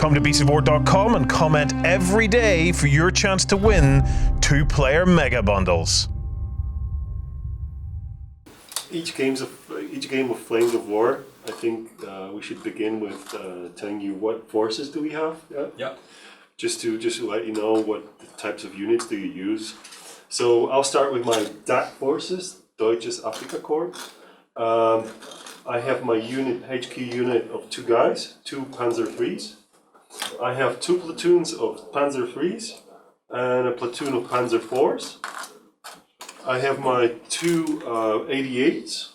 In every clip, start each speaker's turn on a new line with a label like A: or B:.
A: Come to beastsofwar.com and comment every day for your chance to win 2-player mega bundles.
B: Each game of Flames of War, I think we should begin with telling you what forces do we have.
C: Yeah.
B: Just to let you know what types of units do you use. So I'll start with my DAC forces, Deutsches Afrikakorps. I have my HQ unit of 2 guys, 2 Panzer IIIs. I have 2 platoons of Panzer IIIs and a platoon of Panzer IVs. I have my 2 88s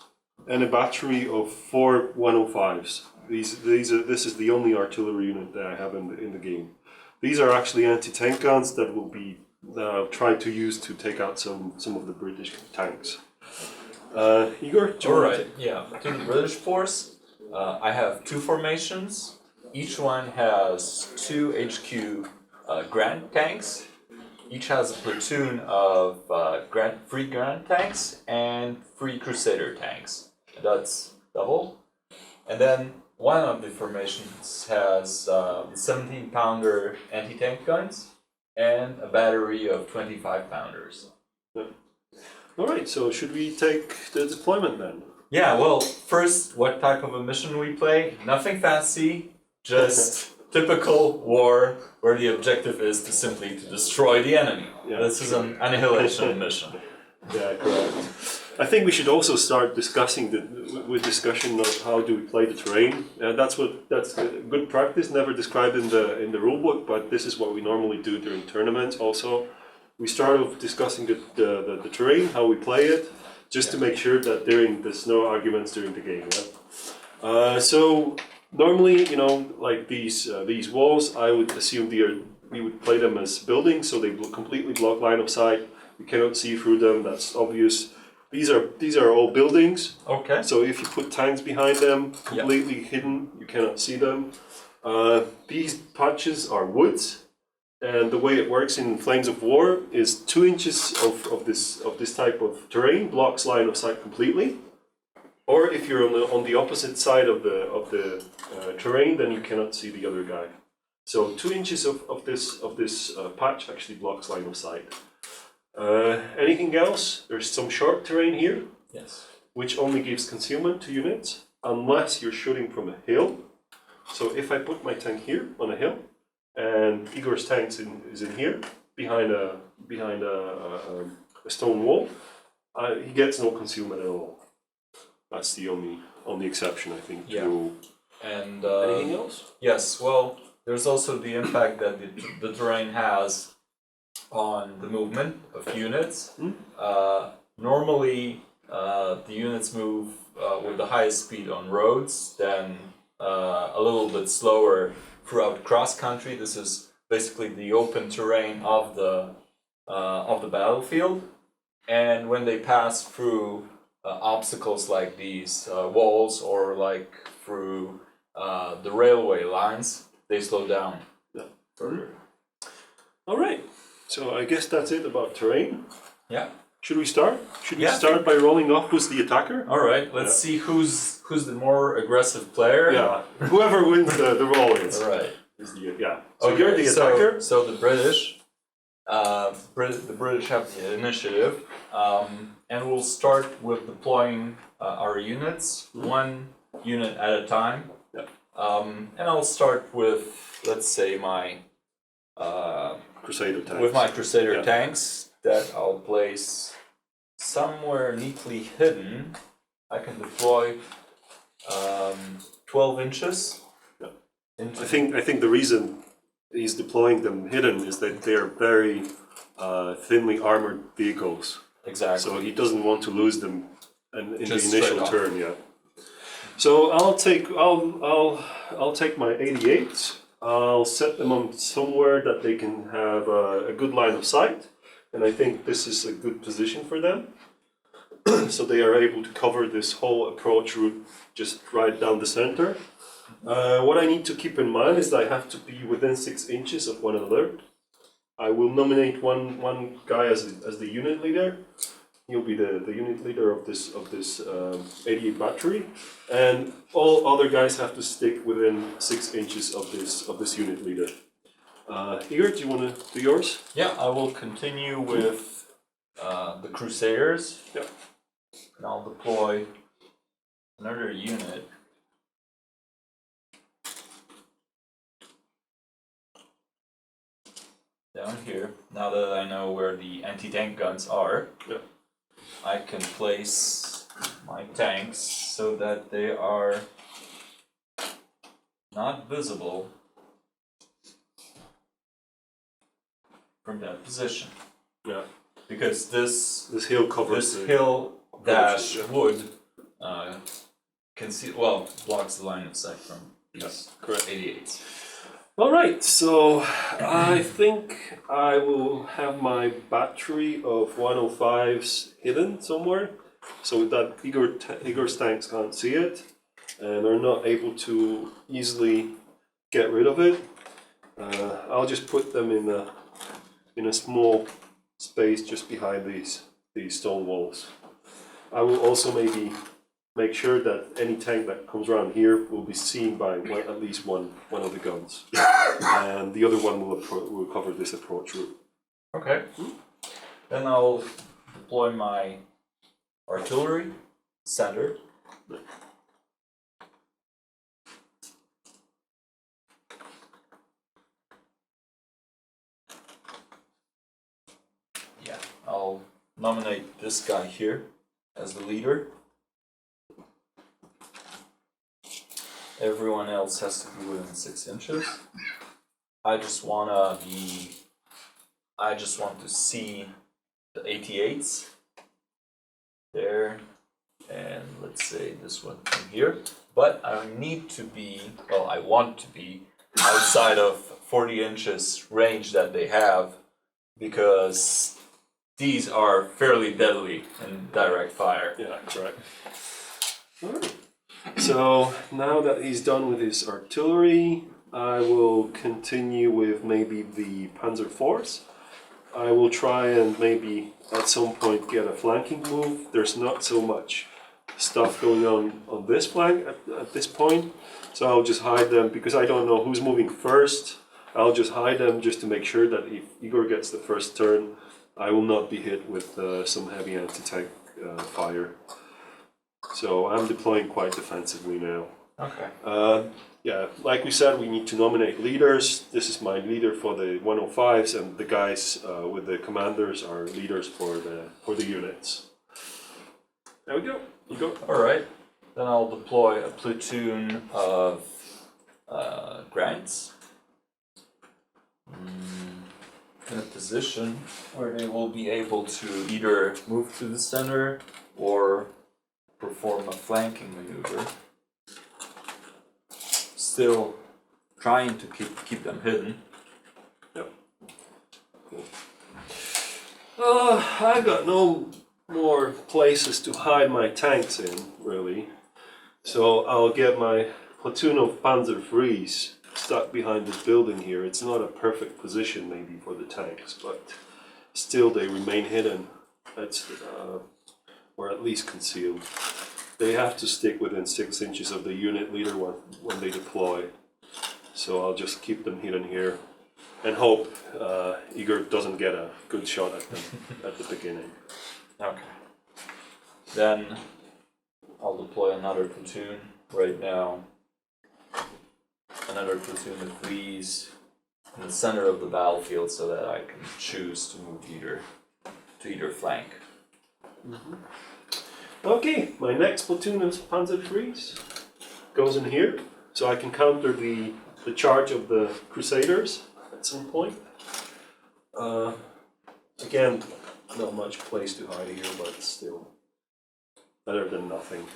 B: and a battery of 4 105s. This is the only artillery unit that I have in the game. These are actually anti-tank guns that will be tried to use to take out some of the British tanks. Igor?
C: Alright, yeah. To the British force, I have 2 formations. Each one has 2 HQ Grand tanks. Each has a platoon of free Grand tanks and 3 Crusader tanks. That's double. And then one of the formations has 17-pounder anti-tank guns and a battery of 25-pounders.
B: Yeah. Alright, so should we take the deployment then?
C: Yeah, well, first, what type of a mission we play? Nothing fancy, just typical war where the objective is to simply destroy the enemy.
B: Yeah,
C: this is an annihilation mission.
B: Yeah, correct. I think we should also start discussing discussion of how do we play the terrain. That's good practice, never described in the rulebook, but this is what we normally do during tournaments. Also, we start off discussing the terrain, how we play it, just to make sure that there's no arguments during the game. Yeah? So normally, like these walls, I would assume we would play them as buildings, so they completely block line of sight. You cannot see through them. That's obvious. These are all buildings.
C: Okay.
B: So if you put tanks behind them, completely hidden, you cannot see them. These patches are woods, and the way it works in Flames of War is 2 inches of this type of terrain blocks line of sight completely. Or if you're on the opposite side of the terrain, then you cannot see the other guy. So 2 inches of this patch actually blocks line of sight. Anything else? There's some short terrain here.
C: Yes.
B: Which only gives concealment to units unless you're shooting from a hill. So if I put my tank here on a hill and Igor's tank is in here behind a stone wall, he gets no concealment at all. That's the only exception, I think.
C: Yeah. And
B: anything else?
C: Yes. Well, there's also the impact that the terrain has on the movement of units. Normally, the units move with the highest speed on roads, then a little bit slower throughout cross country. This is basically the open terrain of the battlefield, and when they pass through obstacles like these walls or like through the railway lines, they slow down further.
B: All right. So I guess that's it about terrain.
C: Yeah.
B: Should we start? Should we start by rolling off who's the attacker?
C: All right. Let's see who's the more aggressive player.
B: Yeah. Whoever wins the roll is.
C: All right.
B: So
C: Okay,
B: you're the attacker.
C: So the British have the initiative, and we'll start with deploying our units, 1 unit at a time.
B: Yeah.
C: And I'll start with, let's say, my
B: Crusader tanks.
C: With my Crusader tanks that I'll place somewhere neatly hidden. I can deploy 12 inches.
B: Yeah. I think the reason he's deploying them hidden is that they are very thinly armored vehicles.
C: Exactly.
B: So he doesn't want to lose them in the
C: Just
B: initial turn. Yeah. So I'll take my 88s. I'll set them on somewhere that they can have a good line of sight, and I think this is a good position for them. So they are able to cover this whole approach route just right down the center. What I need to keep in mind is that I have to be within 6 inches of one another. I will nominate one guy as the unit leader. he'll be the unit leader of this 88 battery, and all other guys have to stick within 6 inches of this unit leader. Igor, do you want to do yours?
C: Yeah, I will continue with the Crusaders.
B: Yep.
C: And I'll deploy another unit. Down here, now that I know where the anti-tank guns are,
B: Yep.
C: I can place my tanks so that they are not visible from that position.
B: Yeah.
C: Because this
B: hill covers
C: hill dash
B: yeah.
C: wood blocks the line of sight from these
B: correct.
C: 88s.
B: All right, so I think I will have my battery of 105s hidden somewhere, so that Igor's tanks can't see it, and are not able to easily get rid of it. I'll just put them in a small space just behind these stone walls. I will also maybe make sure that any tank that comes around here will be seen by at least one of the guns, and the other one will cover this approach route.
C: Okay. Then I'll deploy my artillery center. Yeah, I'll nominate this guy here as the leader. Everyone else has to be within 6 inches. I just want to see the 88s there, and let's say this one from here. But I want to be outside of 40 inches range that they have, because these are fairly deadly in direct fire.
B: Yeah, correct. All right. So now that he's done with his artillery, I will continue with maybe the Panzer Force. I will try and maybe at some point get a flanking move. There's not so much stuff going on this flank at this point, so I'll just hide them because I don't know who's moving first. I'll just hide them just to make sure that if Igor gets the first turn, I will not be hit with some heavy anti-tank fire. So I'm deploying quite defensively now.
C: Okay.
B: Yeah, like we said, we need to nominate leaders. This is my leader for the 105s, and the guys with the commanders are leaders for the units. There we go. You go.
C: All right. Then I'll deploy a platoon of grants in a position where they will be able to either move to the center or perform a flanking maneuver. Still trying to keep them hidden.
B: Yep. Cool. I've got no more places to hide my tanks in, really. So I'll get my platoon of Panzer IIIs stuck behind this building here. It's not a perfect position maybe for the tanks, but still they remain hidden. That's or at least concealed. They have to stick within 6 inches of the unit leader when they deploy. So I'll just keep them hidden here and hope Igor doesn't get a good shot at them at the beginning.
C: Okay. Then I'll deploy another platoon right now. Another platoon of these in the center of the battlefield so that I can choose to move to either flank.
B: Mm-hmm. Okay, my next platoon of Panzer IIIs goes in here, so I can counter the charge of the Crusaders at some point. Again, not much place to hide here, but still better than nothing.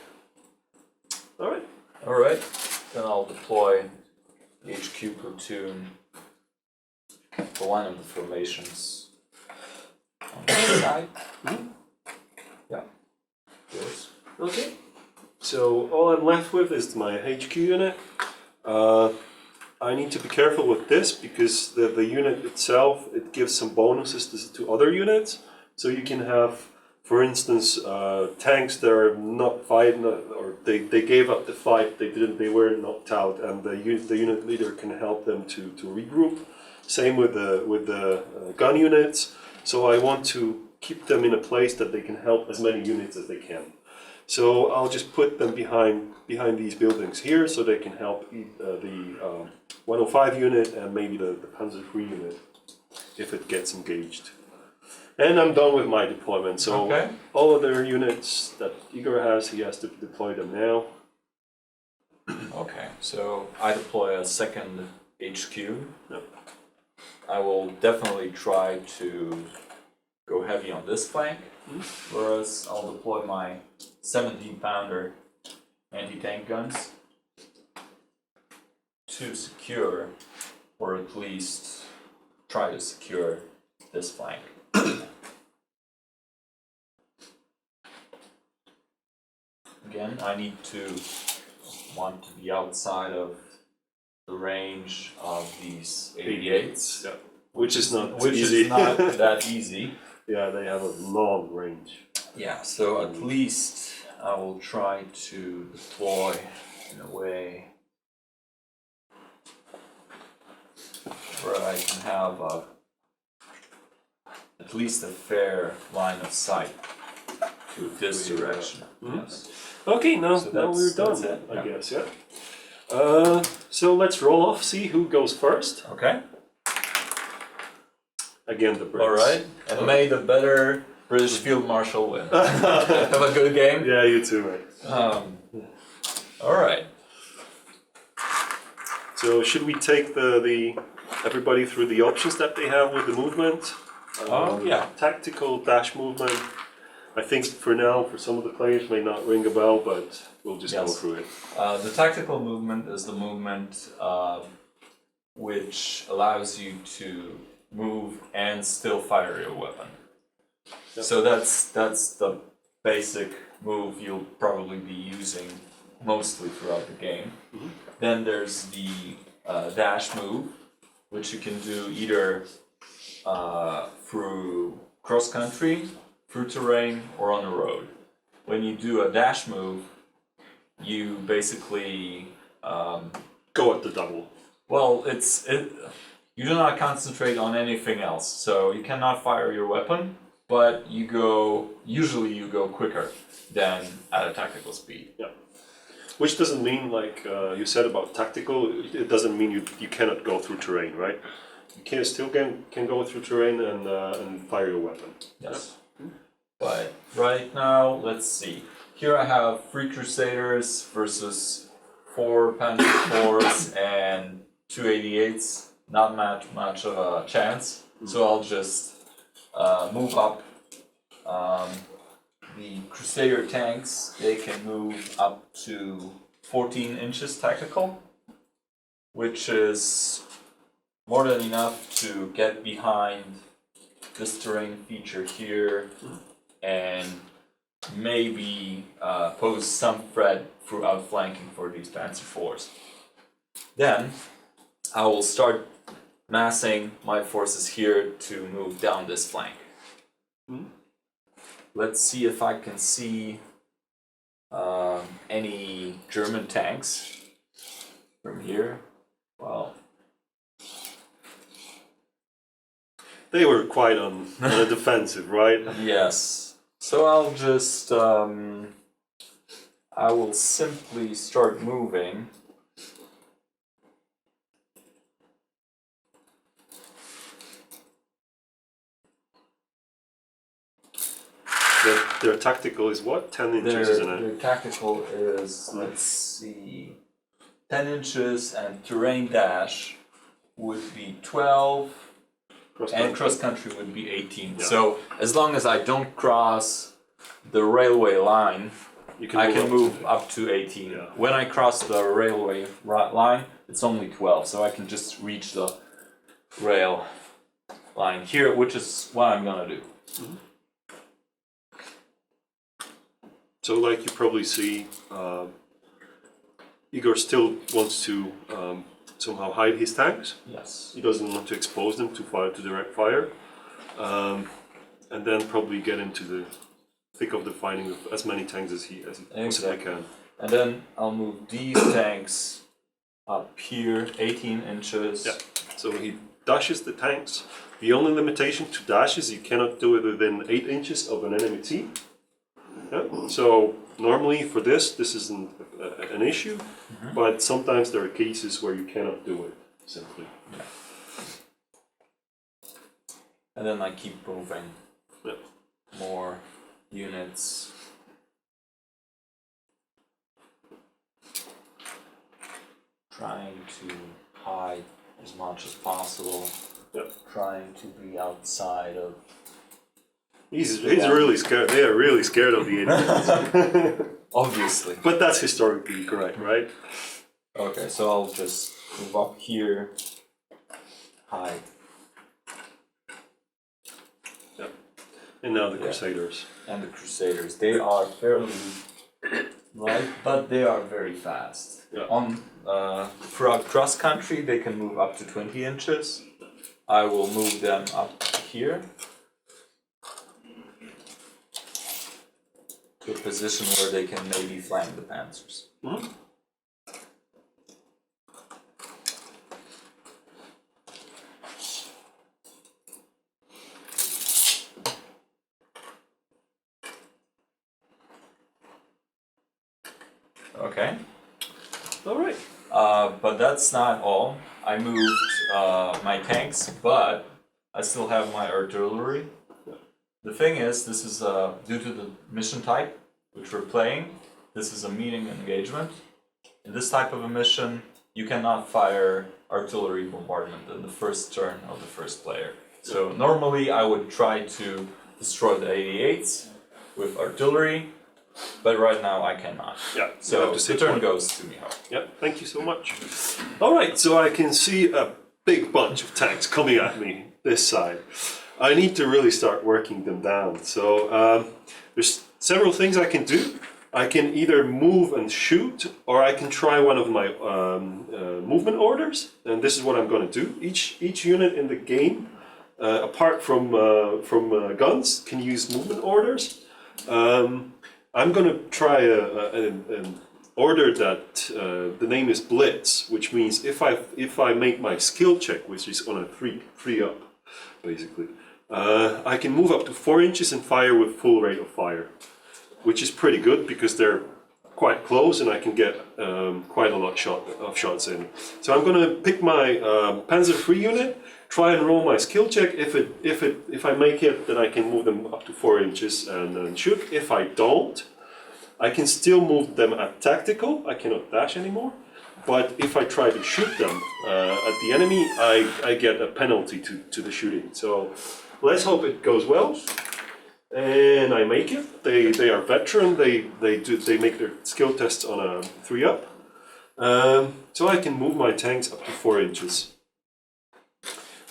B: Alright.
C: Alright, then I'll deploy the HQ platoon for one of the formations on this side.
B: Mm-hmm.
C: Yeah. Yours.
B: Okay, so all I'm left with is my HQ unit. I need to be careful with this because the unit itself, it gives some bonuses to other units. So you can have For instance, tanks that are not fighting, or they gave up the fight, they were knocked out, and the unit leader can help them to regroup. Same with the gun units. So I want to keep them in a place that they can help as many units as they can. So I'll just put them behind these buildings here, so they can help the 105 unit and maybe the Panzer III unit if it gets engaged. And I'm done with my deployment. So
C: Okay.
B: all other units that Igor has, he has to deploy them now.
C: Okay, so I deploy a second HQ.
B: Yep.
C: I will definitely try to go heavy on this flank, whereas I'll deploy my 17-pounder anti-tank guns to secure, or at least try to secure, this flank. Again, I want to be outside of the range of these 88s,
B: Yeah. Which is not
C: which
B: easy.
C: is not that easy.
B: Yeah, they have a long range.
C: Yeah, so at least I will try to deploy in a way where I can have at least a fair line of sight to this direction. Yes.
B: Okay, now we're
C: that's
B: done,
C: it,
B: I
C: yeah.
B: guess, yeah. So let's roll off, see who goes first.
C: Okay.
B: Again, the Brits.
C: All right. And may the better British Field Marshal win. Have a good game.
B: Yeah, you too, mate.
C: All right.
B: So should we take the everybody through the options that they have with the movement?
C: Yeah.
B: Tactical dash movement. I think for now, for some of the players, may not ring a bell, but we'll just go
C: Yes.
B: through it.
C: The tactical movement is the movement which allows you to move and still fire your weapon.
B: Yep.
C: So that's the basic move you'll probably be using mostly throughout the game. Then there's the dash move, which you can do either through cross-country, through terrain, or on the road. When you do a dash move, you basically
B: Go at the double.
C: well, you do not concentrate on anything else, so you cannot fire your weapon, but usually you go quicker than at a tactical speed.
B: Yeah. Which doesn't mean, like you said about tactical, it doesn't mean you cannot go through terrain, right? You can go through terrain and fire your weapon.
C: Yes. But right now, let's see. Here I have 3 Crusaders versus 4 Panzer IVs and 2 88s. Not much of a chance. So I'll just move up. The Crusader tanks, they can move up to 14 inches tactical, which is more than enough to get behind this terrain feature here and maybe pose some threat through outflanking for these Panzer IVs. Then I will start massing my forces here to move down this flank. Let's see if I can see any German tanks from here. Well,
B: They were quite on the defensive, right?
C: yes. So I'll just I will simply start moving.
B: Their tactical is what? 10 inches, isn't it?
C: Their tactical is, let's see, 10 inches, and terrain dash would be 12, and cross country would be 18.
B: Yeah.
C: So as long as I don't cross the railway line, I can move up to 18.
B: Yeah.
C: When I cross the railway line, it's only 12, so I can just reach the rail line here, which is what I'm gonna do.
B: So, like you probably see, Igor still wants to somehow hide his tanks.
C: Yes.
B: He doesn't want to expose them to direct fire, and then probably get into thick of the fighting with as many tanks as he possibly can.
C: And then I'll move these tanks up here, 18 inches.
B: Yeah. So he dashes the tanks. The only limitation to dash is you cannot do it within 8 inches of an enemy team. Yeah. So normally for this isn't an issue, but sometimes there are cases where you cannot do it simply.
C: Yeah. And then I keep moving more units. Trying to hide as much as possible.
B: Yep.
C: Trying to be outside of.
B: He's really scared. They are really scared of the enemies.
C: Obviously.
B: But that's historically correct, right?
C: Okay, so I'll just move up here. Hide.
B: Yep. And now the Crusaders.
C: And the Crusaders. They are fairly light, but they are very fast.
B: Yeah.
C: On throughout cross country, they can move up to 20 inches. I will move them up here to a position where they can maybe flank the panzers.
B: Mm-hmm.
C: Okay.
B: All right.
C: But that's not all. I moved my tanks, but I still have my artillery. The thing is, this is due to the mission type which we're playing. This is a meeting engagement. In this type of a mission, you cannot fire artillery bombardment in the first turn of the first player. So normally I would try to destroy the 88s with artillery, but right now I cannot.
B: Yeah.
C: So the turn goes to Michał.
B: Yeah. Thank you so much. All right. So I can see a big bunch of tanks coming at me this side. I need to really start working them down. So there's several things I can do. I can either move and shoot, or I can try one of my movement orders. And this is what I'm going to do. Each unit in the game, apart from guns, can use movement orders. I'm going to try an order that the name is Blitz, which means if I make my skill check, which is on a 3 up, basically, I can move up to 4 inches and fire with full rate of fire, which is pretty good because they're quite close and I can get quite a lot of shots in. So I'm going to pick my Panzer III unit, try and roll my skill check. If I make it, then I can move them up to 4 inches and shoot. If I don't, I can still move them at tactical. I cannot dash anymore. But if I try to shoot them at the enemy, I get a penalty to the shooting. So let's hope it goes well. And I make it. They are veteran. They make their skill tests on a 3 up. So I can move my tanks up to 4 inches.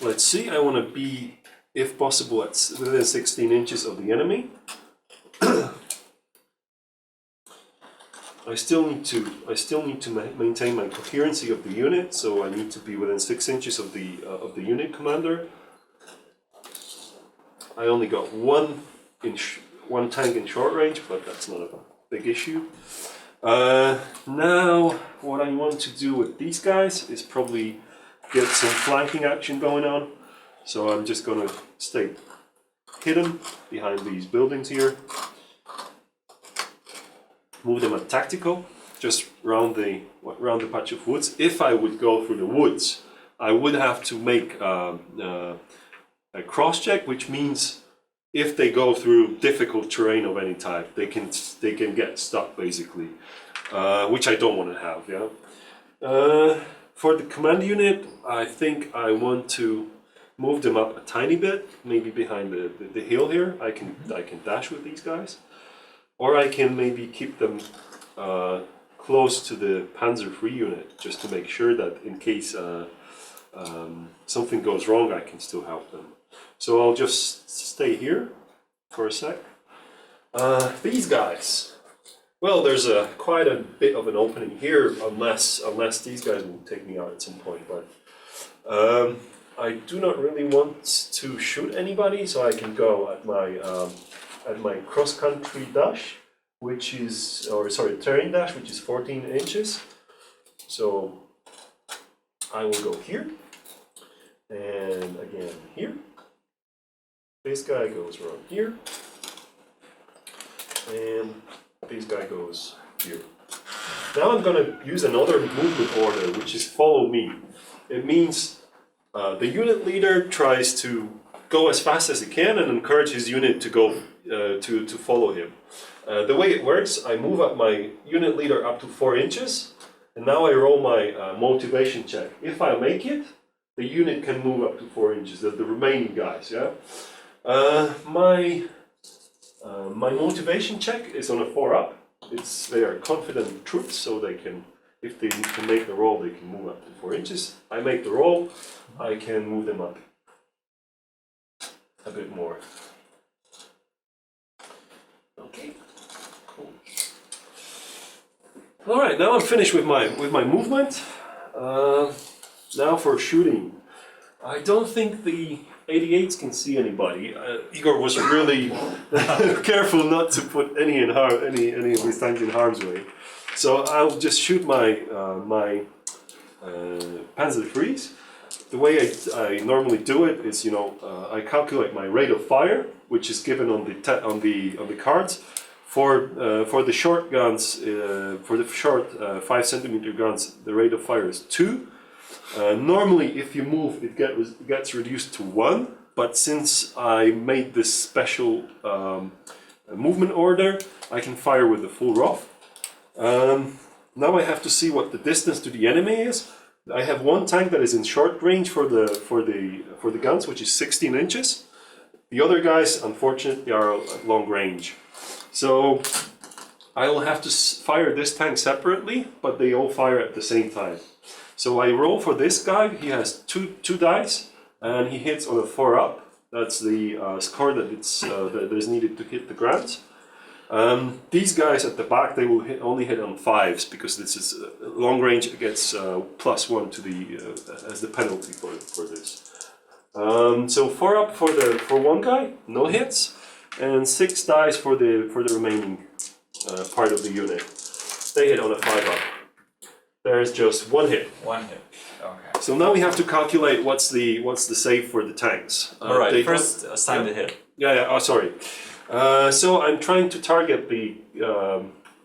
B: Let's see. I want to be, if possible, within 16 inches of the enemy. I still need to maintain my coherency of the unit. So I need to be within 6 inches of the unit commander. I only got one tank in short range, but that's not a big issue. Now, what I want to do with these guys is probably get some flanking action going on. So I'm just going to stay hidden behind these buildings here. Move them at tactical, just round the patch of woods. If I would go through the woods, I would have to make a cross check, which means if they go through difficult terrain of any type, they can get stuck basically, which I don't want to have. Yeah. For the command unit, I think I want to move them up a tiny bit, maybe behind the hill here. I can dash with these guys, or I can maybe keep them close to the Panzer III unit just to make sure that in case something goes wrong, I can still help them. So I'll just stay here for a sec. These guys. Well, there's quite a bit of an opening here, unless these guys will take me out at some point. But I do not really want to shoot anybody, so I can go at my at my cross-country dash, which is, terrain dash, which is 14 inches. So I will go here, and again here. This guy goes around here, and this guy goes here. Now I'm going to use another movement order, which is follow me. It means the unit leader tries to go as fast as he can and encourage his unit to go to follow him. The way it works, I move up my unit leader up to 4 inches, and now I roll my motivation check. If I make it, the unit can move up to 4 inches. The remaining guys, yeah. My motivation check is on a 4-up. They are confident troops, so they can, if they can make the roll, they can move up to 4 inches. I make the roll, I can move them up a bit more. Okay, cool. All right, now I'm finished with my movement. Now for shooting. I don't think the 88s can see anybody. Igor was really careful not to put any of his tanks in harm's way. So I'll just shoot my Panzer IIIs. The way I normally do it is, I calculate my rate of fire, which is given on the cards. For the short guns, for the short 5 centimeter guns, the rate of fire is 2. Normally, if you move, it gets reduced to 1. But since I made this special movement order, I can fire with the full ROF. Now I have to see what the distance to the enemy is. I have one tank that is in short range for the guns, which is 16 inches. The other guys, unfortunately, are at long range. So I will have to fire this tank separately, but they all fire at the same time. So I roll for this guy. He has two dice, and he hits on a 4-up. That's the score that is needed to hit the ground. These guys at the back, they will only hit on 5s because this is long range. It gets +1 to the as the penalty for this. So 4-up for one guy, no hits, and 6 dice for the remaining part of the unit. They hit on a 5-up. There's just 1 hit.
C: 1 hit. Okay.
B: So now we have to calculate what's the save for the tanks.
C: All right. First, assign the hit.
B: Yeah. Oh, sorry. So I'm trying to target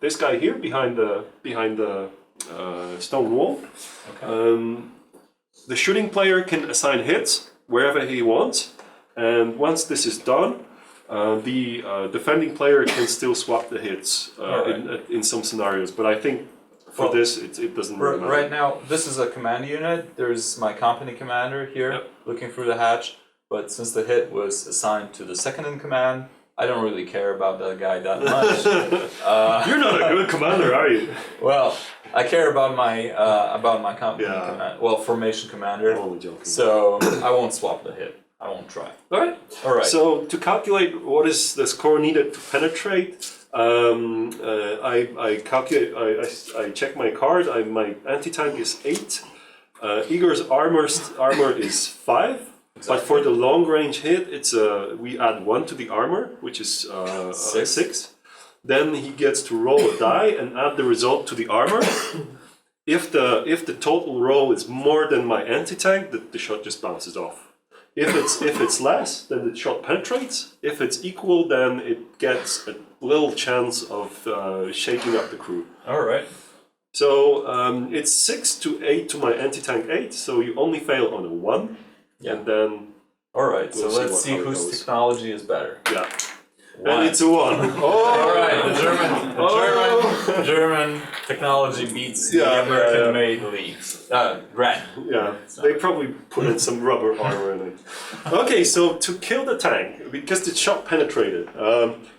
B: this guy here behind the stone wall. Okay. The shooting player can assign hits wherever he wants, and once this is done, the defending player can still swap the hits in some scenarios. But I think for this, it doesn't really matter.
C: Right now, this is a command unit. There's my company commander here looking through the hatch. But since the hit was assigned to the second in command, I don't really care about that guy that much.
B: You're not a good commander, are you?
C: Well, I care about my company command. Well, formation commander.
B: I'm only joking.
C: So I won't swap the hit. I won't try.
B: All right. So to calculate what is the score needed to penetrate, I calculate. I check my card. My anti-tank is 8. Igor's armor is 5. Exactly. But for the long range hit, it's we add 1 to the armor, which is 6. Then he gets to roll a die and add the result to the armor. If the total roll is more than my anti-tank, the shot just bounces off. If it's less, then the shot penetrates. If it's equal, then it gets a little chance of shaking up the crew.
C: All right.
B: So it's 6 to 8 to my anti-tank 8. So you only fail on a 1.
C: Yeah.
B: And then.
C: All right. So let's see whose technology is better.
B: Yeah. 1. And it's a 1.
C: All right. The German technology beats the American-made leaves. Grand.
B: Yeah. They probably put in some rubber armor in it. Okay. So to kill the tank, because the shot penetrated,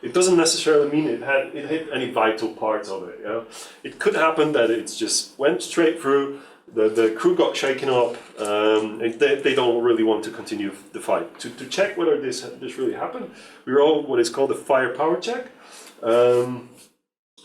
B: it doesn't necessarily mean it hit any vital parts of it. Yeah. It could happen that it just went straight through. The crew got shaken up, and they don't really want to continue the fight. To check whether this really happened, we roll what is called a firepower check.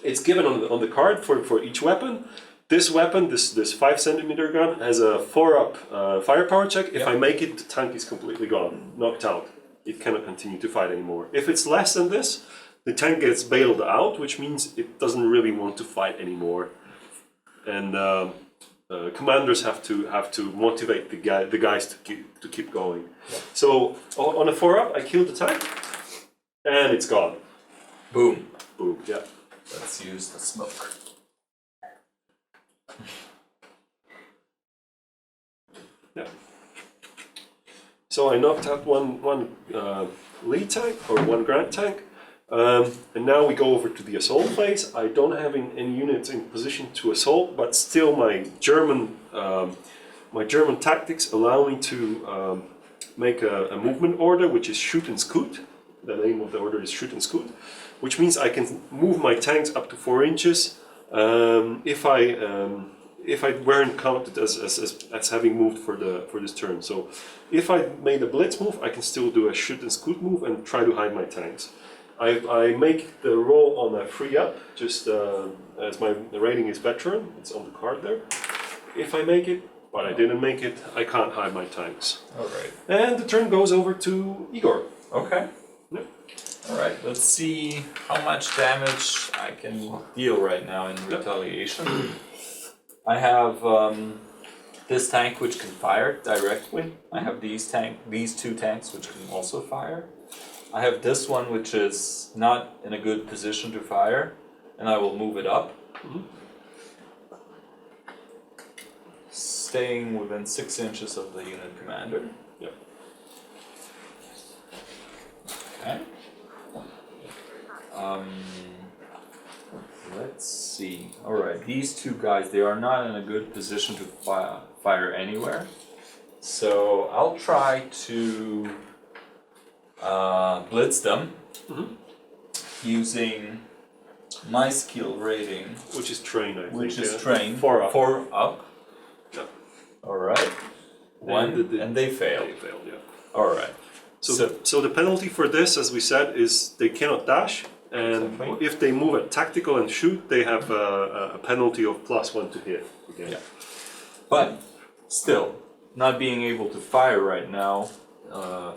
B: It's given on the card for each weapon. This weapon, this 5 centimeter gun, has a 4-up firepower check. If I make it, the tank is completely gone, knocked out. it cannot continue to fight anymore. If it's less than this, the tank gets bailed out, which means it doesn't really want to fight anymore. And commanders have to motivate the guys to keep going. So on a 4-up, I killed the tank, and it's gone.
C: Boom.
B: Boom. Yeah.
C: Let's use the smoke.
B: Yeah. So I knocked out one lead tank or one grand tank, and now we go over to the assault phase. I don't have any units in position to assault, but still my German tactics allow me to make a movement order, which is shoot and scoot. The name of the order is shoot and scoot, which means I can move my tanks up to 4 inches if I weren't counted as having moved for this turn. So if I made a blitz move, I can still do a shoot and scoot move and try to hide my tanks. I make the roll on a 3-up, just as my rating is veteran, it's on the card there. If I make it, but I didn't make it, I can't hide my tanks.
C: Alright.
B: And the turn goes over to Igor.
C: Okay.
B: Yep.
C: Alright, let's see how much damage I can deal right now in retaliation. I have this tank which can fire directly. I have these two tanks which can also fire. I have this one which is not in a good position to fire, and I will move it up. Staying within 6 inches of the unit commander.
B: Yep.
C: Okay. Let's see. Alright, these two guys, they are not in a good position to fire anywhere. So I'll try to blitz them using my skill rating,
B: Which is train, I think.
C: which is
B: yeah.
C: train
B: 4 up.
C: 4 up.
B: Yeah.
C: Alright. And they failed.
B: They failed, yeah.
C: Alright.
B: So the penalty for this, as we said, is they cannot dash, and
C: Exactly.
B: if they move at tactical and shoot, they have a penalty of +1 to hit. Again.
C: Yeah. But still, not being able to fire right now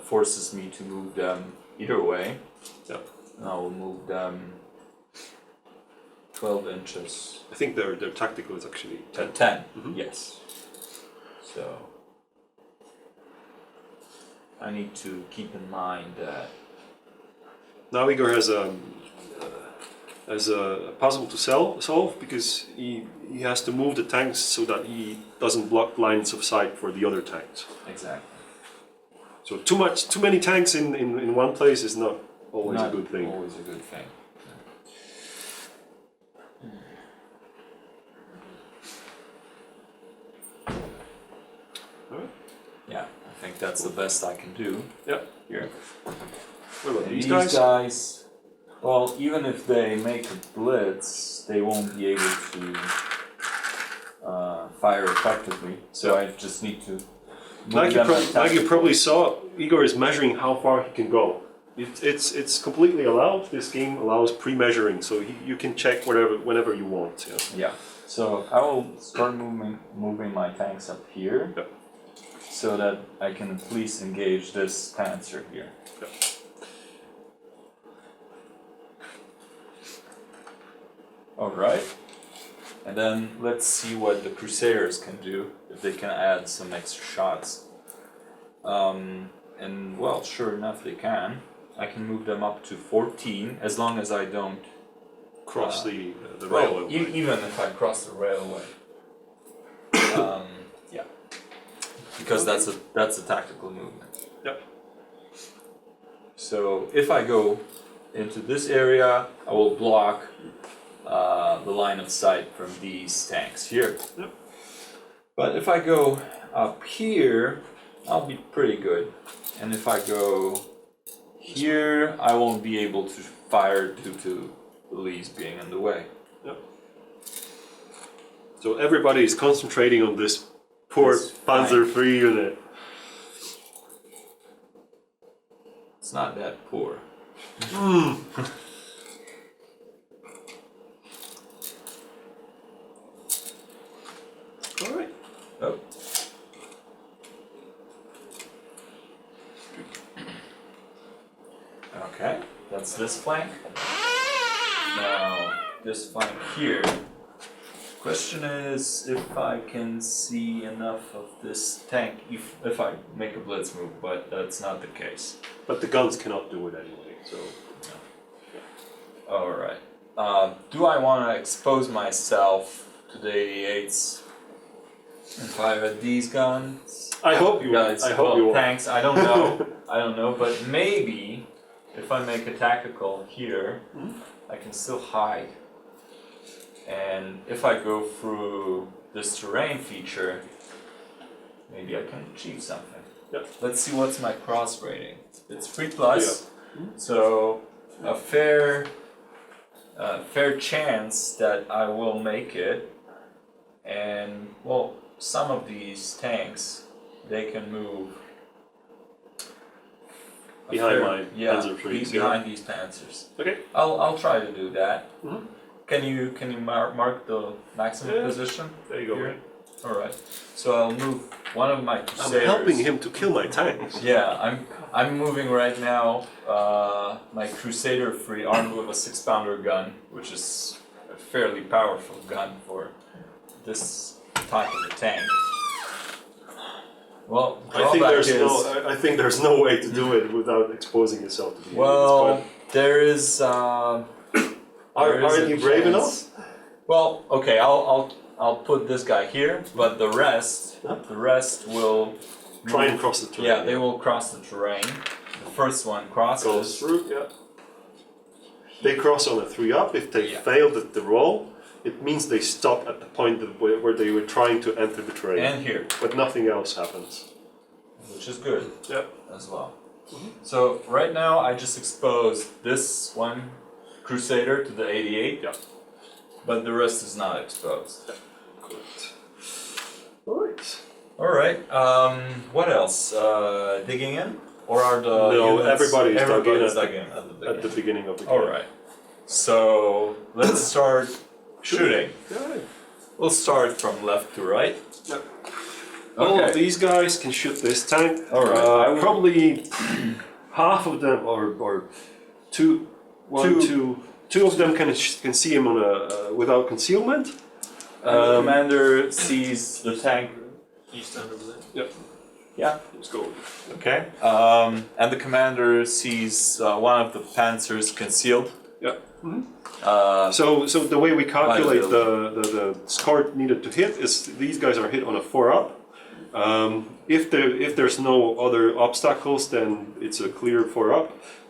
C: forces me to move them either way.
B: Yeah.
C: And I will move them 12 inches.
B: I think their tactical is actually 10.
C: 10, yes. So I need to keep in mind that
B: Now Igor has a puzzle to solve, because he has to move the tanks so that he doesn't block lines of sight for the other tanks.
C: exactly.
B: So too many tanks in one place is not always
C: Not
B: a good thing.
C: Always a good thing.
B: Alright.
C: Yeah, I think that's the best I can do
B: Yeah.
C: here.
B: What about
C: These
B: these guys?
C: guys, well, even if they make a blitz, they won't be able to fire effectively. So I just need to move
B: Like
C: them
B: you probably saw, Igor is measuring how far he can go. It's completely allowed. This game allows pre-measuring, so you can check whenever you want. Yeah.
C: Yeah. So I will start moving my tanks up here,
B: Yep.
C: so that I can at least engage this panzer here.
B: Yep.
C: Alright. And then let's see what the Crusaders can do, if they can add some extra shots. And well, sure enough they can. I can move them up to 14, as long as I don't
B: Cross the
C: well,
B: railway.
C: even if I cross the railway. Yeah. Because that's a tactical movement.
B: Yep.
C: So if I go into this area, I will block the line of sight from these tanks here.
B: Yep.
C: But if I go up here, I'll be pretty good. And if I go here, I won't be able to fire due to the leaves being in the way.
B: Yep. So everybody is concentrating on this poor
C: This
B: Panzer III unit.
C: It's not that poor.
B: All right.
C: Oh. against this flank. Now, this flank here. Question is if I can see enough of this tank if I make a blitz move, but that's not the case.
B: But the guns cannot do it anyway, so...
C: Alright. Do I want to expose myself to the 88s if I had these guns?
B: I hope you
C: Guys,
B: I hope you will.
C: tanks, I don't know. I don't know, but maybe if I make a tactical here, I can still hide. And if I go through this terrain feature, maybe I can achieve something.
B: Yep.
C: Let's see what's my cross rating. It's 3+, so a fair chance that I will make it. And well, some of these tanks, they can move
B: Behind my Panzer IIIs,
C: behind these Panzers.
B: Okay.
C: I'll try to do that.
B: Mhm.
C: Can you mark the maximum position?
B: There you go.
C: Here? All right. So I'll move one of my
B: I'm
C: Crusaders.
B: helping him to kill my tanks.
C: Yeah, I'm moving right now. My Crusader 3 armed with a 6-pounder gun, which is a fairly powerful gun for this type of a tank. Well,
B: I think there's no way to do it without exposing yourself to the
C: well,
B: units,
C: there is.
B: but aren't you brave enough?
C: Well, okay, I'll put this guy here, but the rest will
B: Try and cross the terrain.
C: Yeah, they will cross the terrain. The first one crosses.
B: Goes through, yeah. They cross on a 3-up. If they
C: Yeah.
B: failed at the roll, it means they stop at the point where they were trying to enter the terrain.
C: And here,
B: But nothing else happens.
C: which is good
B: Yeah.
C: as well. So right now I just exposed this one Crusader to the 88,
B: Yeah.
C: but the rest is not exposed.
B: Good. Alright.
C: All right. What else? Digging in, or are the
B: No,
C: units-
B: everybody's dug in
C: dug in at the beginning?
B: At the beginning of the game.
C: All right. So let's start shooting.
B: Yeah.
C: We'll start from left to right.
B: Yeah. All
C: Okay.
B: of these guys can shoot this tank.
C: All right.
B: Probably half of them, or two of them can see him on a without concealment.
C: The commander sees the tank.
B: Yep.
C: Yeah.
B: Let's go.
C: Okay. And the commander sees one of the Panzers concealed.
B: Yeah.
C: So
B: So the way we calculate the score needed to hit is these guys are hit on a 4-up. If there's no other obstacles, then it's a clear 4-up.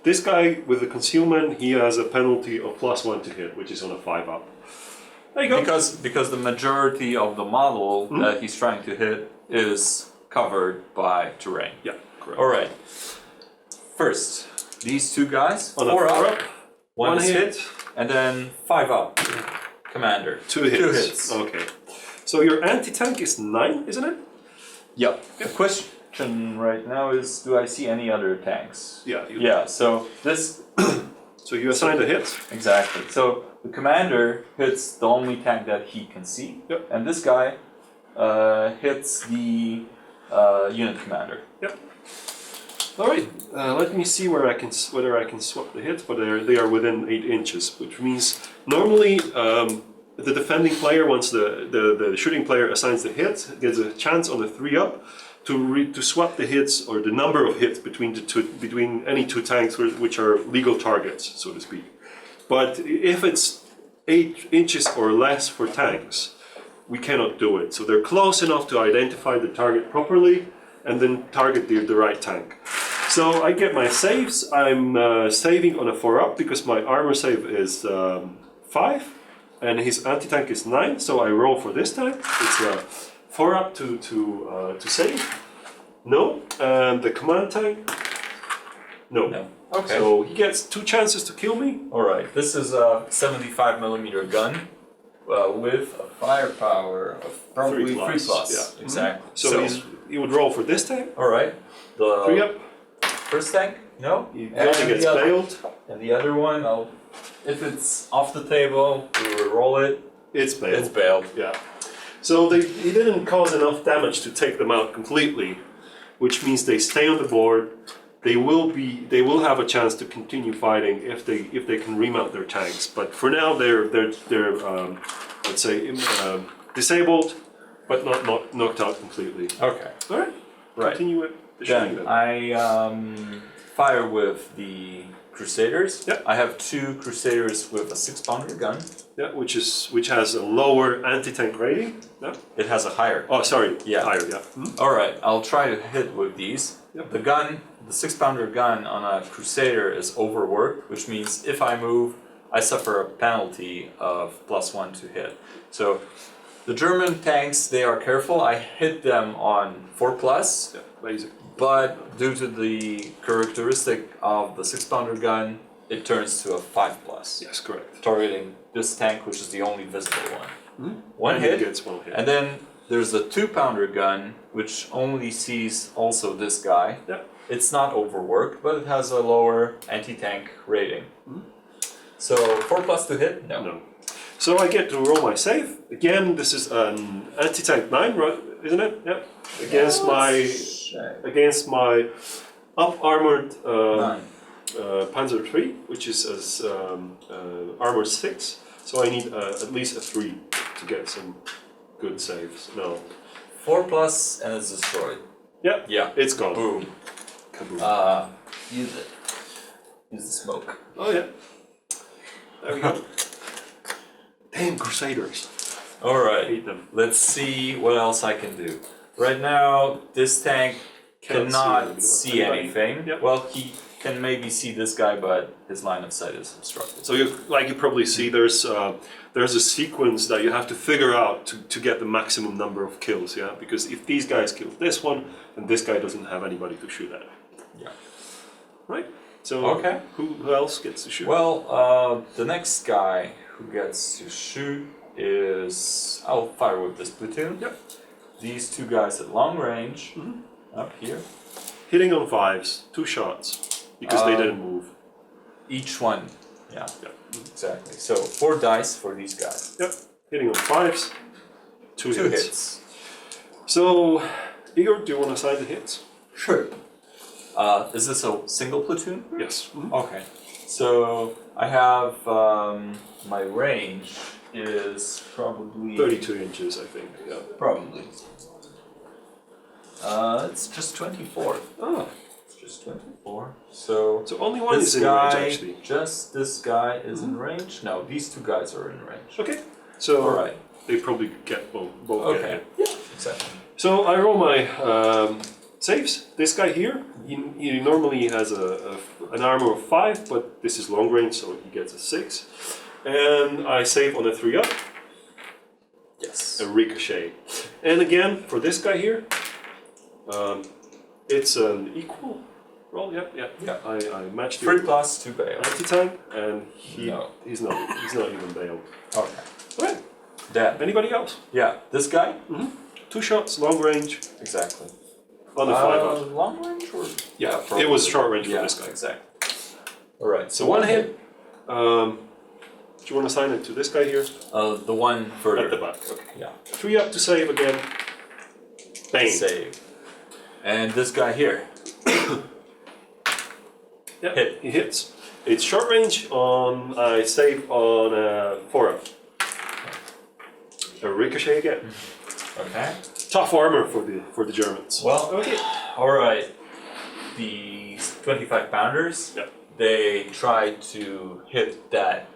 B: This guy with the concealment, he has a penalty of +1 to hit, which is on a 5-up. There you go.
C: because the majority of the model that he's trying to hit is covered by terrain.
B: Yeah, correct.
C: All right. First, these two guys,
B: On a
C: 4-up, one is
B: hit.
C: hit, and then 5-up. Commander.
B: 2 hits.
C: 2 hits.
B: Okay. So your anti-tank is 9, isn't it?
C: Yep. The question right now is, do I see any other tanks?
B: Yeah.
C: Yeah. So this
B: So you assigned a hit.
C: exactly. So the commander hits the only tank that he can see,
B: Yep.
C: and this guy hits the unit commander.
B: Yep. All right. Let me see whether I can swap the hits, but they are within 8 inches, which means normally the defending player, once the shooting player assigns the hit, gets a chance on a 3-up to swap the hits or the number of hits between any two tanks which are legal targets, so to speak. But if it's 8 inches or less for tanks, we cannot do it. So they're close enough to identify the target properly and then target the right tank. So I get my saves. I'm saving on a 4-up because my armor save is 5 and his anti-tank is 9. So I roll for this tank. It's a 4-up to save. No. And the command tank. No.
C: No. Okay.
B: So he gets 2 chances to kill me.
C: All right. This is a 75mm gun with a firepower of probably 3 plus.
B: Yeah.
C: Exactly.
B: So he would roll for this tank.
C: all right. The
B: 3-up.
C: first tank, no.
B: He only gets failed.
C: And the other one, if it's off the table, we will roll it.
B: It's failed.
C: It's bailed.
B: Yeah. So he didn't cause enough damage to take them out completely, which means they stay on the board, they will have a chance to continue fighting if they can remount their tanks. But for now, they're let's say disabled, but not knocked out completely.
C: Okay.
B: All right.
C: Right.
B: Continue with the shooting
C: Then
B: then.
C: I fire with the Crusaders.
B: Yep.
C: I have 2 Crusaders with a 6-pounder gun.
B: Yeah, which has a lower anti-tank rating. Yeah.
C: It has a higher.
B: Oh, sorry.
C: Yeah.
B: Higher. Yeah.
C: All right, I'll try to hit with these.
B: Yep.
C: The gun, the 6-pounder gun on a Crusader is overworked, which means if I move, I suffer a penalty of +1 to hit. So the German tanks, they are careful. I hit them on 4+.
B: Yeah. Basic.
C: But due to the characteristic of the 6-pounder gun, it turns to a 5+.
B: Yes, correct.
C: Targeting this tank, which is the only visible one. One
B: He
C: hit,
B: gets one hit.
C: and then there's a 2-pounder gun, which only sees also this guy.
B: Yeah.
C: It's not overworked, but it has a lower anti-tank rating. So 4+ to hit? No.
B: No. So I get to roll my save. Again, this is an anti-tank 9, right? Isn't it? Yeah. Against my up-armored
C: Nine.
B: Panzer 3, which is as armor 6. So I need at least a 3 to get some good saves. No.
C: 4+ and it's destroyed.
B: Yeah.
C: Yeah.
B: It's gone.
C: Boom.
B: Kaboom.
C: Use it. Use the smoke.
B: Oh yeah. There we go. Damn Crusaders. I
C: Alright,
B: hate them.
C: let's see what else I can do. Right now, this tank
B: Cannot
C: cannot
B: see
C: see
B: anybody.
C: anything.
B: Yep.
C: Well, he can maybe see this guy, but his line of sight is obstructed.
B: So you probably see there's a sequence that you have to figure out to get the maximum number of kills, yeah? Because if these guys kill this one, then this guy doesn't have anybody to shoot at.
C: Yeah.
B: Right? So
C: Okay.
B: who else gets to shoot?
C: Well, the next guy who gets to shoot is... I'll fire with this platoon.
B: Yep.
C: These 2 guys at long range, up here.
B: Hitting on 5s, 2 shots, because they didn't move.
C: Each one. Yeah,
B: Yeah.
C: exactly. So 4 dice for these guys.
B: Yep. Hitting on 5s, 2
C: 2
B: hits.
C: hits.
B: So, Igor, do you want to assign the hits?
C: Sure. Is this a single platoon?
B: Yes.
C: Okay. So I have my range is probably
B: 32 inches, I think. Yeah.
C: probably. It's just 24.
B: Ah,
C: It's just 24. So
B: so only one
C: this
B: is in
C: guy,
B: range, actually.
C: just this guy is in range. No, these 2 guys are in range.
B: Okay. So
C: All right.
B: they probably get both get
C: Okay.
B: hit.
C: Yeah. Exactly.
B: So I roll my saves. This guy here, he normally has an armor of 5, but this is long range, so he gets a 6. And I save on a 3 up,
C: Yes.
B: a ricochet. And again, for this guy here, it's an equal roll. Yeah. I matched the
C: 3+ to bail.
B: anti-tank, and
C: No.
B: he's not even bailed.
C: Okay.
B: Okay.
C: Then
B: Anybody else?
C: yeah, this guy
B: 2 shots, long range,
C: exactly.
B: on the 5 up.
C: Long range or
B: Yeah, it was short range for
C: yeah,
B: this guy.
C: Exactly. All right.
B: So one hit. Do you want to assign it to this guy here?
C: The one further
B: At the back. Okay.
C: Yeah.
B: 3 up to save again. Bang.
C: Save. And this guy here.
B: Yeah,
C: Hit.
B: he hits. It's short range on. I save on 4 up. A ricochet again.
C: Okay.
B: Tough armor for the Germans.
C: Well,
B: Okay.
C: all right. The 25 pounders.
B: Yeah.
C: They tried to hit that.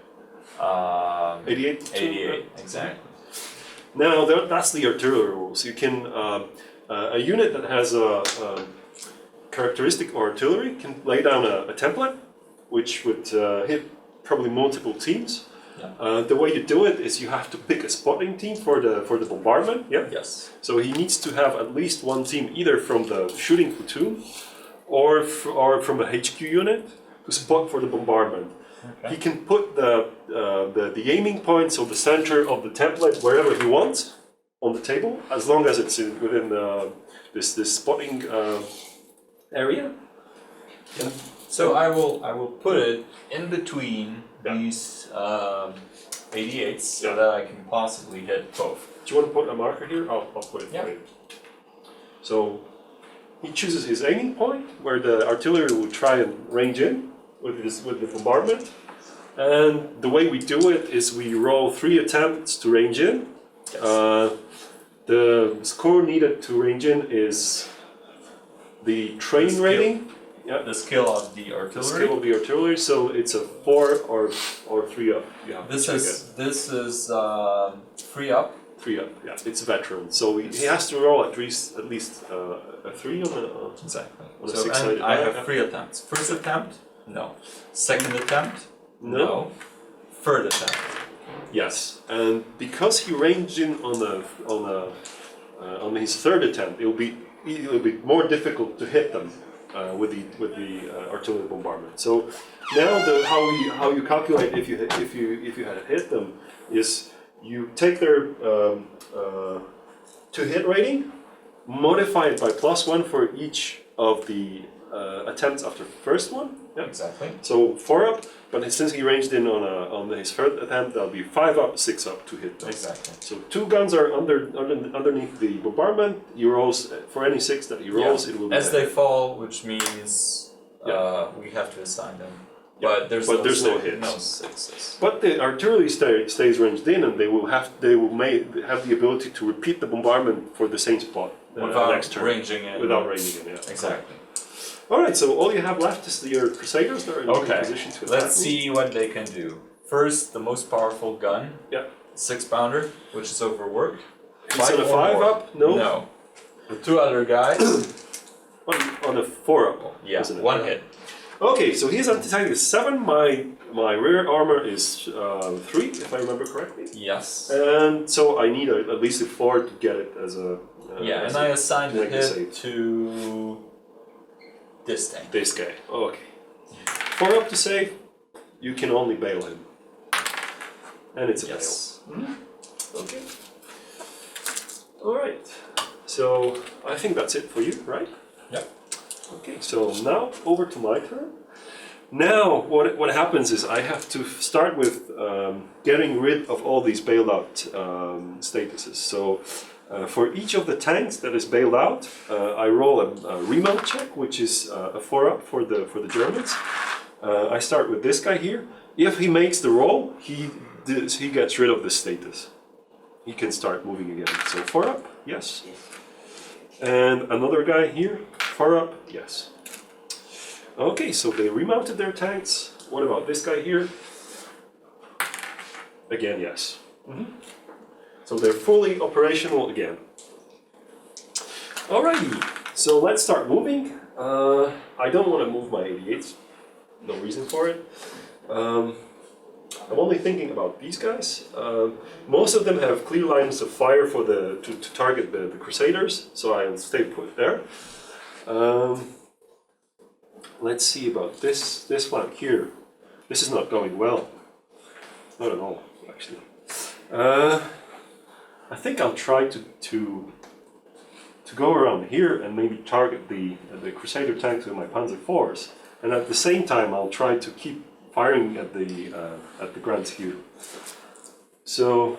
B: 88.
C: 88. Exactly.
B: Now that's the artillery rules. You can a unit that has a characteristic artillery can lay down a template, which would hit probably multiple teams.
C: Yeah.
B: The way you do it is you have to pick a spotting team for the bombardment. Yeah.
C: Yes.
B: So he needs to have at least one team, either from the shooting platoon, or from a HQ unit, to spot for the bombardment.
C: Okay.
B: He can put the aiming points of the center of the template wherever he wants on the table, as long as it's within this spotting area. Yeah.
C: So I will put it in between these 88s so
B: Yeah.
C: that I can possibly hit both.
B: Do you want to put a marker here? I'll put it
C: Yeah.
B: for you. So he chooses his aiming point, where the artillery will try and range in with the bombardment. And the way we do it is we roll 3 attempts to range in. The score needed to range in is the train
C: skill.
B: rating. Yeah,
C: The skill of the
B: the
C: artillery.
B: skill of the artillery. So it's a 4 or 3 up. You have to
C: This
B: check
C: is 3 up.
B: 3 up. Yeah, it's veteran. So he has to roll at least a 3 on the.
C: Exactly.
B: On a
C: So
B: six-sided
C: and I
B: die,
C: have
B: yeah.
C: 3 attempts. First attempt, no. Second attempt,
B: No.
C: no. Third attempt.
B: Yes, and because he ranged in on his third attempt, it'll be more difficult to hit them with the artillery bombardment. So now how you calculate if you had hit them is you take their to hit rating, modify it by +1 for each of the attempts after the first one. Yep.
C: Exactly.
B: So 4 up, but since he ranged in on his third attempt, that'll be 5 up, 6 up to hit them.
C: Exactly.
B: So 2 guns are underneath the bombardment. He rolls for any 6 that he rolls.
C: Yeah.
B: It will be
C: As they fall, which means we have to assign them. But there's
B: no hits.
C: No sixes.
B: But the artillery stays ranged in, and they will have the ability to repeat the bombardment for the same spot
C: Without
B: next turn.
C: ranging in.
B: Without ranging in. Yeah.
C: Exactly.
B: All right. So all you have left is your Crusaders that are in
C: Okay.
B: position to attack.
C: Let's see what they can do. First, the most powerful gun.
B: Yeah.
C: 6-pounder, which is overworked.
B: It's on a
C: or
B: 5
C: more.
B: up. No.
C: No. The 2 other guys.
B: On a 4 up.
C: Yeah.
B: isn't it?
C: 1 hit.
B: Okay, so his anti-tank is 7. My rear armor is 3, if I remember correctly.
C: Yes.
B: And so I need at least a 4 to get it as a.
C: Yeah,
B: as
C: and
B: a-
C: I assigned
B: to
C: the
B: make a
C: hit
B: save.
C: to this thing.
B: This guy. Okay. 4 up to save. You can only bail him. And it's a
C: Yes.
B: bail. Okay. Alright. So I think that's it for you, right?
C: Yep.
B: Okay, so now over to my turn. Now, what happens is I have to start with getting rid of all these bailed out statuses. So for each of the tanks that is bailed out, I roll a remount check, which is a 4 up for the Germans. I start with this guy here. If he makes the roll, he gets rid of the status. He can start moving again. So 4 up, yes. And another guy here, 4 up, yes. Okay, so they remounted their tanks. What about this guy here? Again, yes. So they're fully operational again. Alrighty, so let's start moving. I don't want to move my 88s. No reason for it. I'm only thinking about these guys. Most of them have clear lines of fire for to target the Crusaders, so I'll stay put there. Let's see about this flank here. This is not going well. Not at all, actually. I think I'll try to go around here and maybe target the Crusader tanks with my Panzer IVs, and at the same time I'll try to keep firing at the Grand Skew. So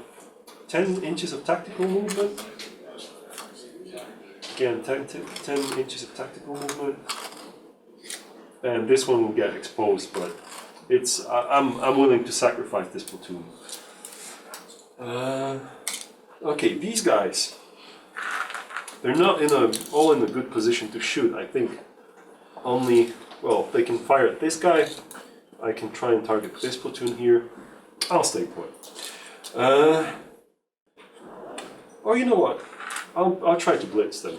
B: 10 inches of tactical movement. Again, 10 inches of tactical movement. And this one will get exposed, but I'm willing to sacrifice this platoon. Okay, these guys, they're not all in a good position to shoot. I think they can fire at this guy. I can try and target this platoon here. I'll stay put. Or you know what? I'll try to blitz them.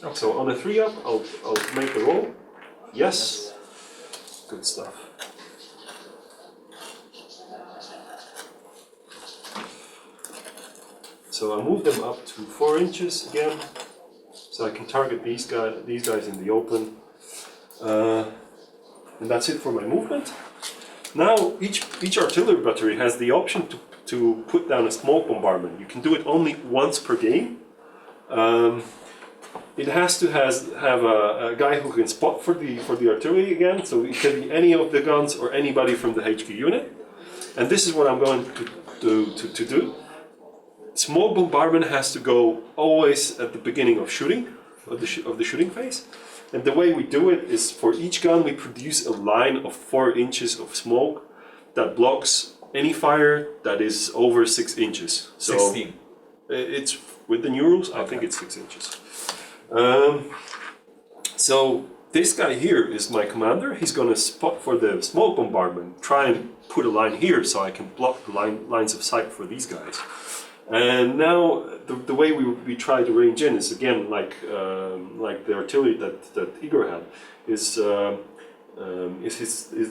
B: Okay. So on a 3 up, I'll make the roll. Yes. Good stuff. So I'll move them up to 4 inches again, so I can target these guys in the open. And that's it for my movement. Now each artillery battery has the option to put down a smoke bombardment. You can do it only once per game. It has to have a guy who can spot for the artillery again, so it can be any of the guns or anybody from the HQ unit. And this is what I'm going to do. Smoke bombardment has to go always at the beginning of shooting. of the shooting phase. And the way we do it is for each gun we produce a line of 4 inches of smoke that blocks any fire that is over 6 inches. So
C: 16.
B: it's with the new rules, I think it's 6 inches. So this guy here is my commander. He's going to spot for the smoke bombardment, try and put a line here so I can block the lines of sight for these guys. And now the way we try to range in is again like the artillery that Igor had is the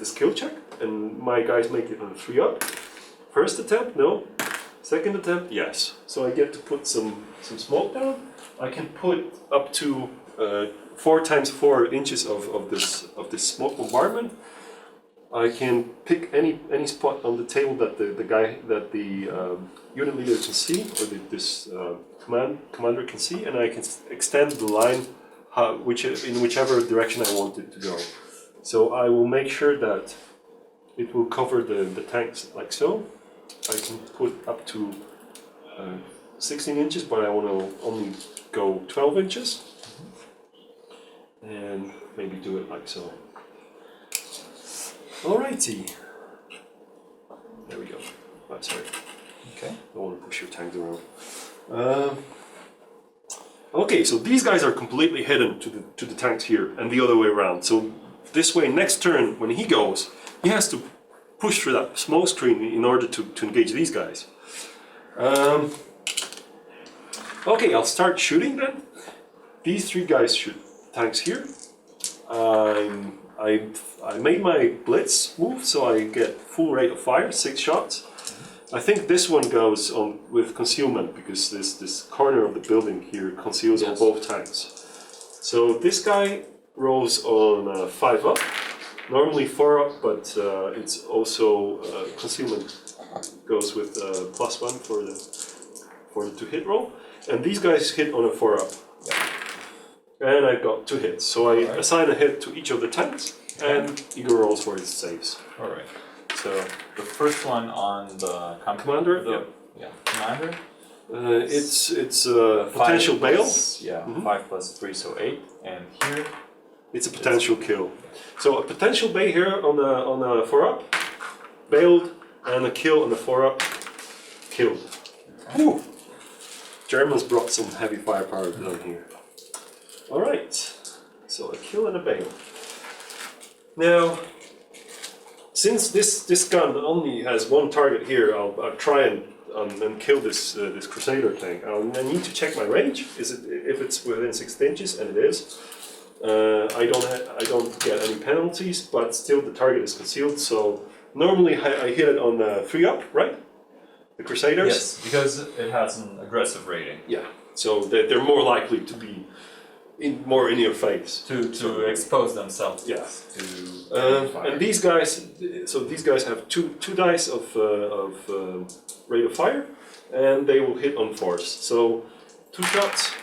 B: skill check, and my guys make it on a 3-up. First attempt, no. Second attempt, yes. So I get to put some smoke down. I can put up to 4 times 4 inches of this smoke bombardment. I can pick any spot on the table that the unit leader can see, or this commander can see, and I can extend the line in whichever direction I want it to go. So I will make sure that it will cover the tanks like so. I can put up to 16 inches, but I want to only go 12 inches, and maybe do it like so. Alrighty. There we go. Oh, sorry.
C: Okay.
B: Don't want to push your tanks around. Okay, so these guys are completely hidden to the tanks here, and the other way around. So this way, next turn, when he goes, he has to push through that smoke screen in order to engage these guys. Okay, I'll start shooting then. These 3 guys shoot tanks here. I made my blitz move, so I get full rate of fire, 6 shots. I think this one goes on with concealment because this corner of the building here conceals on both tanks. So this guy rolls on 5 up, normally 4 up, but it's also concealment goes with +1 for the to hit roll, and these guys hit on a 4 up. And I got 2 hits, so I assign a hit to each of the tanks, and Igor rolls for his saves.
C: Alright. So the first one on the
B: Commander?
C: commander.
B: It's potential bail.
C: 5 plus 3, so 8. And here
B: It's a potential kill. So a potential bail here on a 4 up, bailed, and a kill on the 4 up, killed. Whew. Germans brought some heavy firepower down here. Alright, so a kill and a bail. Now, since this gun only has 1 target here, I'll try and kill this Crusader tank. I need to check my range. If it's within 6 inches, and it is. I don't get any penalties, but still the target is concealed. So normally I hit it on 3 up, right? The Crusaders.
C: yes, because it has an aggressive rating
B: Yeah. So they're more likely to be more in your face.
C: to expose themselves.
B: Yeah.
C: To fire.
B: And these guys have two dice of rate of fire, and they will hit on force. So 2 shots,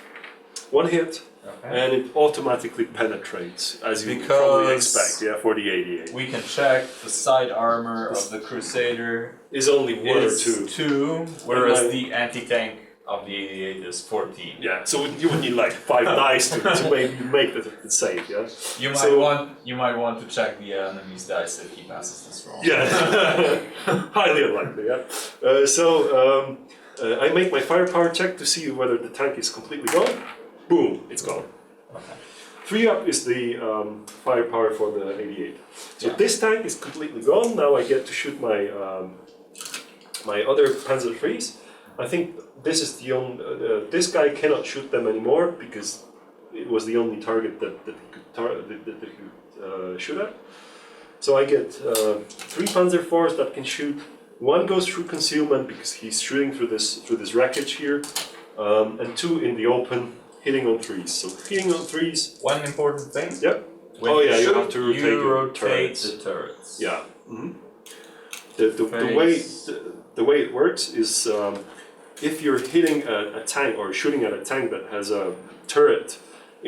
B: 1 hit, and it automatically penetrates, as you probably expect. Yeah, for the 88.
C: We can check the side armor of the Crusader
B: Is only 1 or
C: is
B: 2.
C: 2, whereas the anti-tank of the 88 is 14.
B: Yeah, so you would need like 5 dice to make the save. Yeah.
C: You might want to check the enemy's dice if he passes this roll.
B: Yeah, highly unlikely. Yeah. I make my firepower check to see whether the tank is completely gone. Boom, it's gone.
C: Okay.
B: 3 up is the firepower for the 88. So this tank is completely gone. Now I get to shoot my my other Panzer IIIs. I think this is the only. This guy cannot shoot them anymore because it was the only target that he could shoot at. So I get 3 Panzer IVs that can shoot. 1 goes through concealment because he's shooting through this wreckage here, and 2 in the open, hitting on 3s. So hitting on 3s.
C: One important thing.
B: Yep.
C: When
B: you have to rotate your
C: rotate
B: turrets.
C: the turrets.
B: Yeah. Mm-hmm. The way it works is if you're hitting a tank or shooting at a tank that has a turret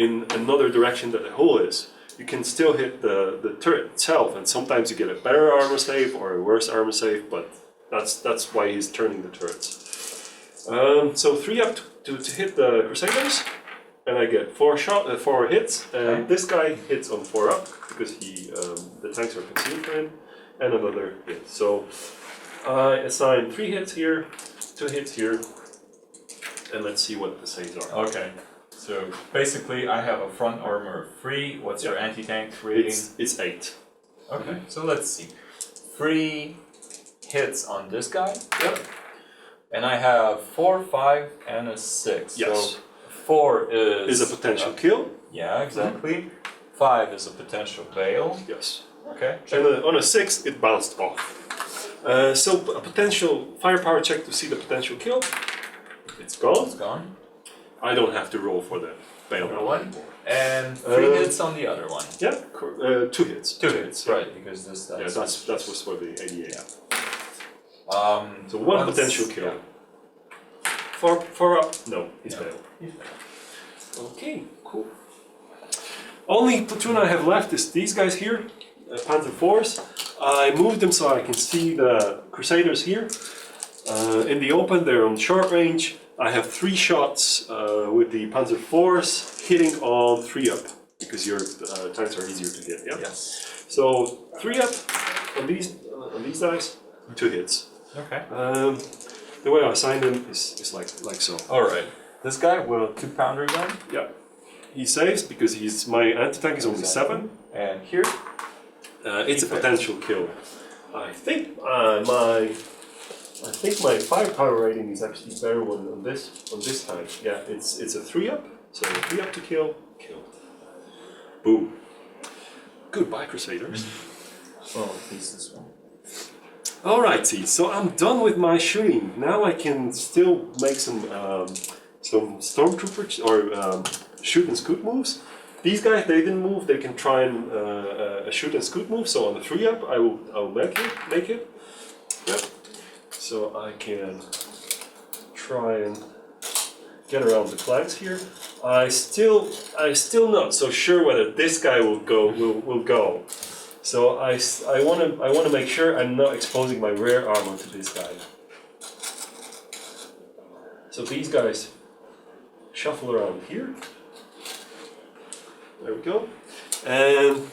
B: in another direction that the hole is, you can still hit the turret itself, and sometimes you get a better armor save or a worse armor save, but that's why he's turning the turrets. So 3 up to hit the Crusaders, and I get 4 hits, and this guy hits on 4 up because the tanks are concealed for him, and another hit. So I assign 3 hits here, 2 hits here, and let's see what the saves are.
C: Okay. So basically, I have a front armor of 3. What's your anti-tank rating?
B: It's 8.
C: Okay. So let's see. 3 hits on this guy.
B: Yep.
C: And I have 4, 5, and a 6.
B: Yes.
C: So 4
B: Is a potential kill.
C: Yeah, exactly. 5 is a potential bail.
B: Yes.
C: Okay.
B: And on a 6, it bounced off. So a potential firepower check to see the potential kill. It's gone.
C: It's gone.
B: I don't have to roll for the bail.
C: Number 1. And 3 hits on the other one.
B: Yeah, 2 hits.
C: 2 hits, right? Because this.
B: Yeah, that was for the 88.
C: Yeah.
B: So one potential kill.
C: Yeah.
B: 4 up? No, he's bailed. Okay, cool. Only platoon I have left is these guys here, Panzer IVs. I moved them so I can see the Crusaders here. In the open, they're on short range. I have 3 shots with the Panzer IVs hitting on 3 up because your tanks are easier to hit. Yeah.
C: Yes.
B: So 3 up on these guys, 2 hits.
C: Okay.
B: The way I assign them is like so.
C: All right. This guy with a 2-pounder gun.
B: Yeah. He saves because my anti-tank is only 7.
C: And here.
B: It's a potential kill. I think my firepower rating is actually better on this tank. Yeah, it's a 3 up. So 3 up to kill. Boom. Goodbye, Crusaders.
C: Oh, at least this one.
B: Alrighty, so I'm done with my shooting. Now I can still make some stormtroopers or shoot and scoot moves. These guys, they didn't move. They can try and a shoot and scoot move. So on the 3 up, I'll make it. Yep. So I can try and get around the flanks here. I still not so sure whether this guy will go. So I want to make sure I'm not exposing my rear armor to this guy. So these guys shuffle around here. There we go. And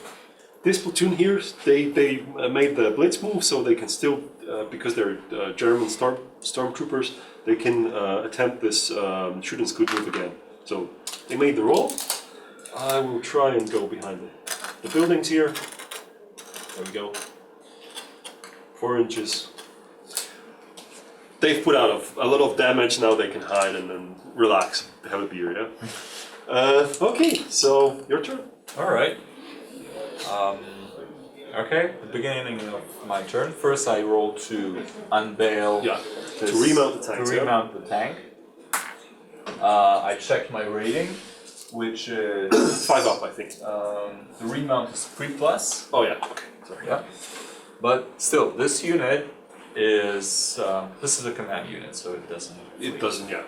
B: this platoon here, they made the blitz move, so they can still, because they're German stormtroopers, they can attempt this shoot and scoot move again. So they made the roll. I will try and go behind the buildings here. There we go. 4 inches. They've put out a lot of damage, now they can hide and then relax, have a beer, yeah? Okay, so your turn.
C: Alright. Okay, the beginning of my turn. First I roll to unveil.
B: Yeah, to remount the tank.
C: To remount the tank. I check my rating, which is
B: 5 up, I think.
C: the remount is 3+.
B: Oh yeah, okay. Sorry.
C: Yeah. But still, this unit is this is a command unit, so it doesn't.
B: It doesn't, yeah.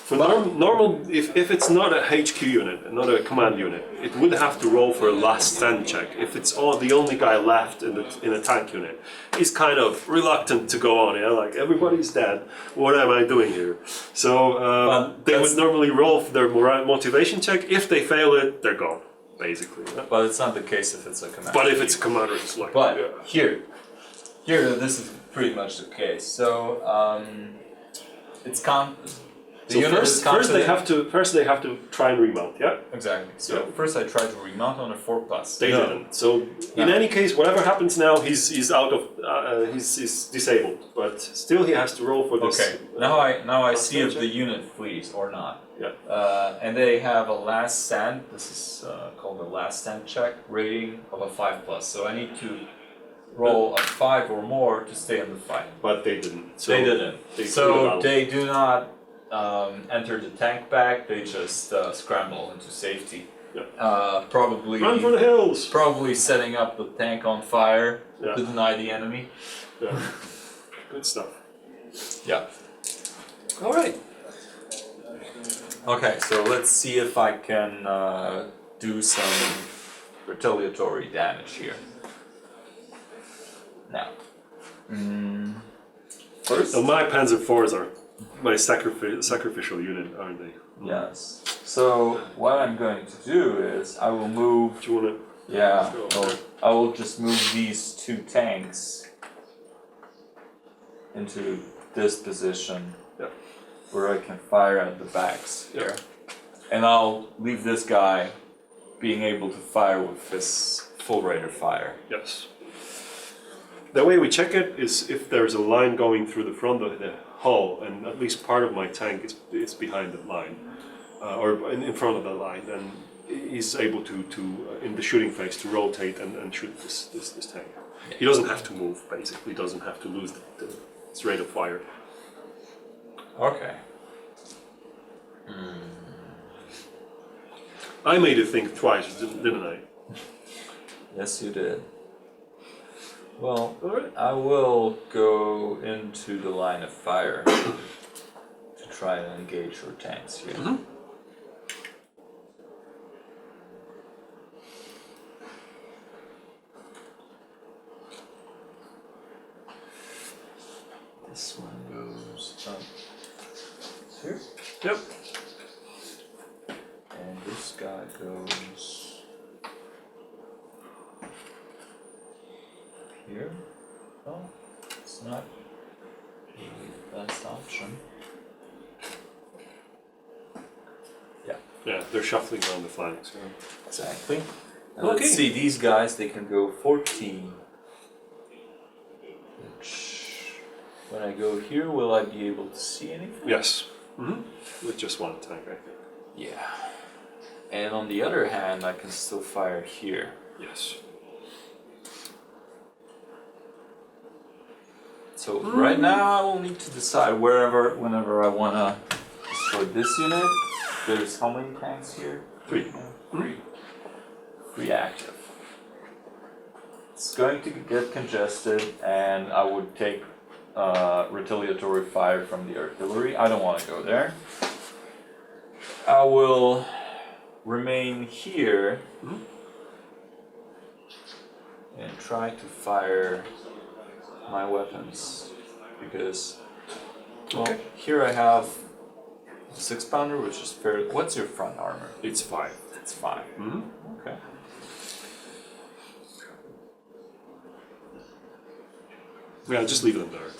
B: For normal, if it's not a HQ unit, not a command unit, it would have to roll for a last stand check. If it's the only guy left in a tank unit, he's kind of reluctant to go on. Yeah, like everybody's dead. What am I doing here? So they would normally roll for their motivation check. If they fail it, they're gone, basically. Yeah?
C: But it's not the case if it's a command.
B: But if it's a commander, it's like.
C: But
B: yeah.
C: here, this is pretty much the case. So it's
B: So first they have to try and remount, yeah?
C: Exactly. So first I tried to remount on a 4+.
B: They didn't. So in any case, whatever happens now, he's out of he's disabled. But still, he has to roll for this.
C: Okay. Now I see if the unit flees or not.
B: Yeah.
C: And they have a last stand. This is called a last stand check. Rating of a 5+. So I need to roll a 5 or more to stay in the fight.
B: But they didn't. So
C: they didn't. They do not. Enter the tank back, they just scramble into safety.
B: Yeah.
C: Probably
B: run for the hills.
C: Probably setting up the tank on fire
B: Yeah.
C: to deny the enemy.
B: Yeah. Good stuff.
C: Yeah.
B: All right.
C: Okay, so let's see if I can do some retaliatory damage here. Now, first.
B: So my Panzer IVs are my sacrificial unit, aren't they?
C: Yes. So what I'm going to do is I will move.
B: Do you want
C: Yeah,
B: Go.
C: I will just move these 2 tanks into this position
B: Yeah.
C: where I can fire at the backs
B: Yeah.
C: here. And I'll leave this guy being able to fire with his full rate of fire.
B: Yes. The way we check it is if there's a line going through the front of the hull, and at least part of my tank is behind that line, or in front of that line, then he's able to in the shooting phase to rotate and shoot this tank. He doesn't have to move, basically. He doesn't have to lose his rate of fire.
C: Okay.
B: I made it think twice, didn't I?
C: Yes, you did. Well,
B: Alright.
C: I will go into the line of fire to try and engage your tanks here. This one goes up here,
B: Yep.
C: and this guy goes here. Oh, it's not the best option.
B: Yeah, they're shuffling around the flanks. Yeah.
C: Exactly. And
B: Okay.
C: let's see, these guys, they can go 14. Which, when I go here, will I be able to see anything?
B: Yes. With just one tank, I think.
C: Yeah. And on the other hand, I can still fire here.
B: Yes.
C: So right now I will need to decide whenever I wanna destroy this unit. There's how many tanks here?
B: 3.
C: 3. 3 active. It's going to get congested, and I would take retaliatory fire from the artillery. I don't want to go there. I will remain here and try to fire my weapons, because
B: Okay.
C: here I have a 6-pounder, which is fair. What's your front armor?
B: It's 5.
C: It's 5. Okay.
B: Yeah, just leave them there.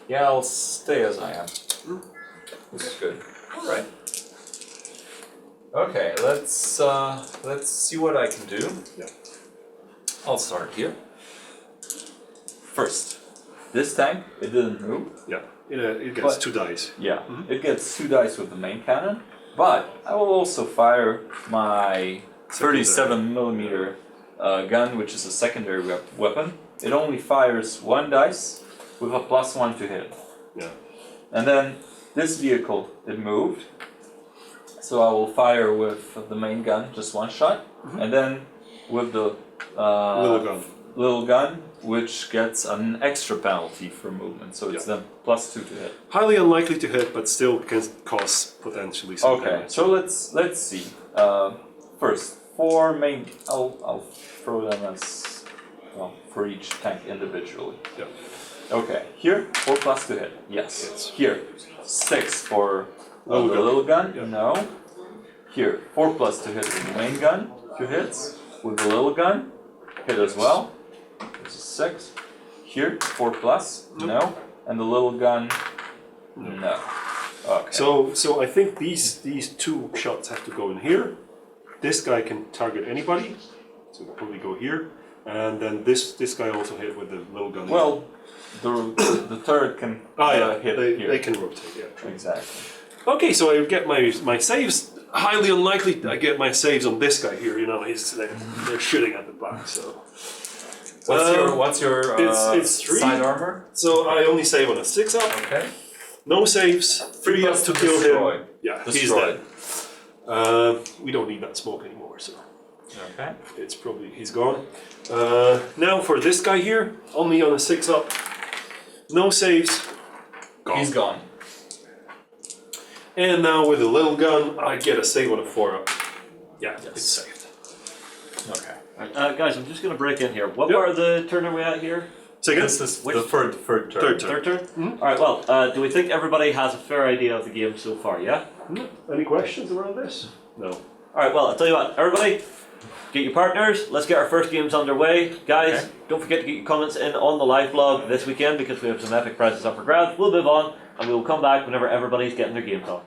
C: Yeah, I'll stay as I am. This is good. All right. Okay, let's see what I can do.
B: Yeah.
C: I'll start here. First, this tank, it didn't move.
B: Yeah. It gets
C: But-
B: 2 dice.
C: Yeah, it gets 2 dice with the main cannon, but I will also fire my 37mm gun, which is a secondary weapon. It only fires 1 dice with a +1 to hit.
B: Yeah.
C: And then this vehicle, it moved. So I will fire with the main gun, just 1 shot. And then with the little gun, which gets an extra penalty for movement. So it's then +2 to hit.
B: Highly unlikely to hit, but still can cause potentially some
C: Okay,
B: damage.
C: so let's see. First, 4 main. I'll throw them as well for each tank individually.
B: Yeah.
C: Okay, here 4+ to hit. Yes.
B: Hits.
C: Here 6 for the
B: Little gun.
C: little gun.
B: Yeah.
C: No. Here 4+ to hit with the main gun. 2 hits with the little gun. Hit as well. This is 6. Here 4+. No. And the little gun. No. Okay.
B: So I think these 2 shots have to go in here. This guy can target anybody, so we'll probably go here. And then this guy also hit with the little gun.
C: Well, the turret can hit here.
B: they can rotate. Yeah. True.
C: Exactly.
B: Okay, so I get my saves. Highly unlikely I get my saves on this guy here. You know, they're shooting at the back. So
C: What's your
B: it's 3.
C: side armor?
B: So I only save on a 6-up.
C: Okay.
B: No saves. 3 up to kill
C: destroy.
B: him. Yeah, he's
C: Destroyed.
B: dead. We don't need that smoke anymore, so
C: Okay.
B: it's probably he's gone. Now for this guy here, only on a 6-up. No saves. Gone.
C: He's gone.
B: And now with the little gun, I get a save on a 4-up. Yeah, it's saved.
C: Okay.
D: Guys, I'm just going to break in here. What part of the turn are we at here?
B: Second.
C: This is the third turn.
B: Third turn.
D: Third turn? Alright, well, do we think everybody has a fair idea of the game so far, yeah?
B: Any questions around this? No.
D: Alright, well, I'll tell you what, everybody, get your partners, let's get our first games underway. Guys,
C: Okay.
D: don't forget to get your comments in on the live blog this weekend because we have some epic prizes up for grabs. We'll move on and we will come back whenever everybody's getting their games on.